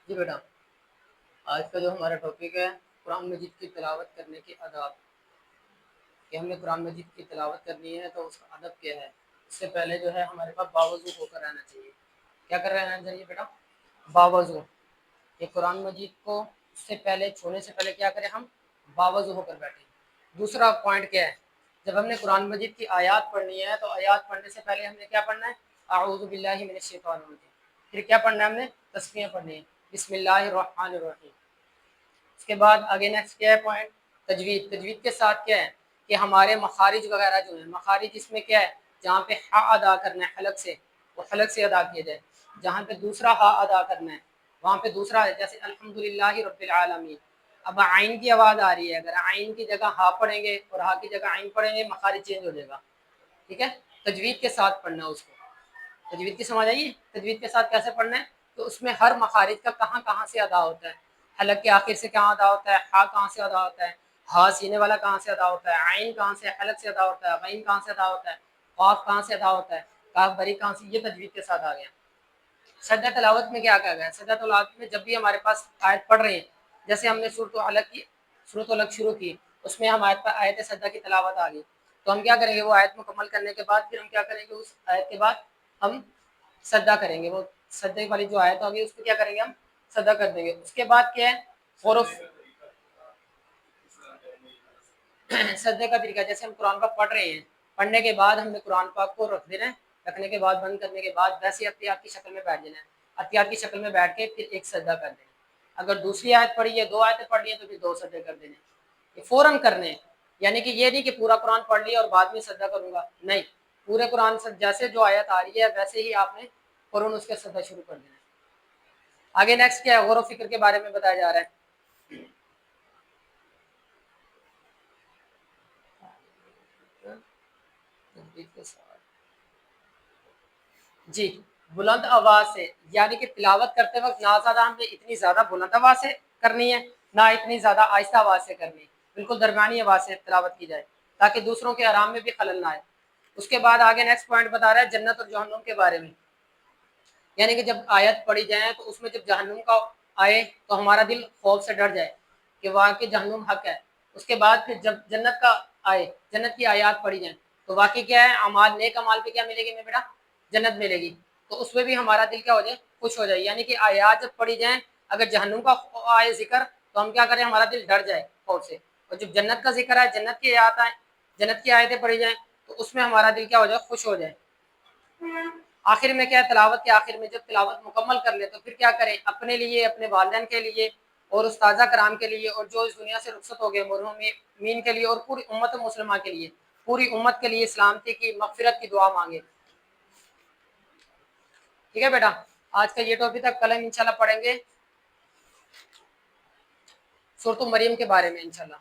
جی بیٹا، آج کا جو ہمارا ٹاپک ہے قرآن مجید کی تلاوت کرنے کے آداب، کہ ہم نے قرآن مجید کی تلاوت کرنی ہے تو اس کا ادب کیا ہے۔ اس سے پہلے جو ہے ہمارے پاس باوضو ہو کر رہنا چاہیے۔ کیا کر رہنا چاہیے بیٹا؟ باوضو۔ کہ قرآن مجید کو اس سے پہلے چھونے سے پہلے کیا کریں؟ ہم باوضو ہو کر بیٹھیں۔ دوسرا پوائنٹ کیا ہے؟ جب ہم نے قرآن مجید کی آیات پڑھنی ہے تو آیات پڑھنے سے پہلے ہم نے کیا پڑھنا ہے؟ اعوذ باللہ من الشیطان الرجیم۔ پھر کیا پڑھنا ہے؟ ہم نے تسمیہ پڑھنی ہے، بسم اللہ الرحمن الرحیم۔ اس کے بعد آگے نیکسٹ کیا ہے پوائنٹ؟ تجوید۔ تجوید کے ساتھ کیا ہے کہ ہمارے مخارج وغیرہ جو ہیں، مخارج اس میں کیا ہے؟ جہاں پہ ہا ادا کرنا ہے حلق سے، وہ حلق سے ادا کیا جائے۔ جہاں پہ دوسرا ہا ادا کرنا ہے وہاں پہ دوسرا ہے، جیسے الحمدللہ رب العالمین۔ اب عین کی آواز آ رہی ہے، اگر عین کی جگہ ہا پڑھیں گے اور ہا کی جگہ عین پڑھیں گے، مخارج چینج ہو جائے گا۔ ٹھیک ہے، تجوید کے ساتھ پڑھنا ہے اس کو۔ تجوید کی سمجھ آئیے؟ تجوید کے ساتھ کیسے پڑھنا ہے؟ تو اس میں ہر مخارج کا کہاں کہاں سے ادا ہوتا ہے، حلق کے آخر سے کہاں ادا ہوتا ہے، ہا کہاں سے ادا ہوتا ہے، ہا سینے والا کہاں سے ادا ہوتا ہے، عین کہاں سے حلق سے ادا ہوتا ہے، غین کہاں سے ادا ہوتا ہے، قاف کہاں سے ادا ہوتا ہے، کاف بری کہاں سے، یہ تجوید کے ساتھ آ گیا۔ سجدہ تلاوت میں کیا کہا گیا ہے؟ سجدہ تلاوت میں جب بھی ہمارے پاس آیت پڑھ رہے ہیں، جیسے ہم نے سورۃ الحلق کی، سورۃ الحلق شروع کی، اس میں ہم آیت سجدہ کی تلاوت آ گئی، تو ہم کیا کریں گے؟ وہ آیت مکمل کرنے کے بعد پھر ہم کیا کریں گے؟ اس آیت کے بعد ہم سجدہ کریں گے، وہ سجدے والی جو آیت ہوگی اس کو کیا کریں گے؟ ہم سجدہ کر دیں گے۔ اس کے بعد کیا ہے؟ غرف سجدے کا طریقہ، جیسے ہم قرآن پاک پڑھ رہے ہیں، پڑھنے کے بعد ہم نے قرآن پاک کو رکھ دینا ہے، رکھنے کے بعد بند کرنے کے بعد ویسے احتیاط کی شکل میں بیٹھ جانا ہے، احتیاط کی شکل میں بیٹھ کے پھر ایک سجدہ کر دینا۔ اگر دوسری آیت پڑھی ہے، دو آیتیں پڑھ لی ہیں، تو پھر دو سجدے کر دینے، یہ فوراً کرنے ہیں۔ یعنی کہ یہ نہیں کہ پورا قرآن پڑھ لیا اور بعد میں سجدہ کروں گا، نہیں، پورے قرآن سے جیسے جو آیت آ رہی ہے ویسے ہی آپ نے فوراً اس کے سجدہ شروع کر دینا ہے۔ آگے نیکسٹ کیا ہے؟ غور و فکر کے بارے میں بتایا جا رہا ہے۔ جی، بلند آواز سے، یعنی کہ تلاوت کرتے وقت نہ زیادہ ہم نے اتنی زیادہ بلند آواز سے کرنی ہے، نہ اتنی زیادہ آہستہ آواز سے کرنی ہے، بالکل درمیانی آواز سے تلاوت کی جائے تاکہ دوسروں کے آرام میں بھی خلل نہ آئے۔ اس کے بعد آگے نیکسٹ پوائنٹ بتا رہا ہے جنت اور جہنم کے بارے میں، یعنی کہ جب آیت پڑھی جائے تو اس میں جب جہنم کا آئے تو ہمارا دل خوف سے ڈر جائے کہ واقعی جہنم حق ہے۔ اس کے بعد پھر جب جنت کا آئے، جنت کی آیات پڑھی جائیں تو واقعی کیا ہے؟ اعمال، نیک اعمال پہ کیا ملے گی میں بیٹا؟ جنت ملے گی۔ تو اس میں بھی ہمارا دل کیا ہو جائے؟ خوش ہو جائے۔ یعنی کہ آیات جب پڑھی جائیں، اگر جہنم کا آئے ذکر تو ہم کیا کریں؟ ہمارا دل ڈر جائے خوف سے، اور جب جنت کا ذکر آئے، جنت کی آیات آئے، جنت کی آیتیں پڑھی جائیں تو اس میں ہمارا دل کیا ہو جائے؟ خوش ہو جائے۔ آخر میں کیا ہے؟ تلاوت کے آخر میں جب تلاوت مکمل کر لے تو پھر کیا کریں؟ اپنے لیے، اپنے والدین کے لیے اور استاذہ کرام کے لیے اور جو اس دنیا سے رخصت ہو گئے مرحومین کے لیے اور پوری امت مسلمہ کے لیے، پوری امت کے لیے سلامتی کی، مغفرت کی دعا مانگے۔ ٹھیک ہے بیٹا، آج کا یہ ٹاپک تک، کل ہم انشاءاللہ پڑھیں گے سورۃ مریم کے بارے میں انشاءاللہ۔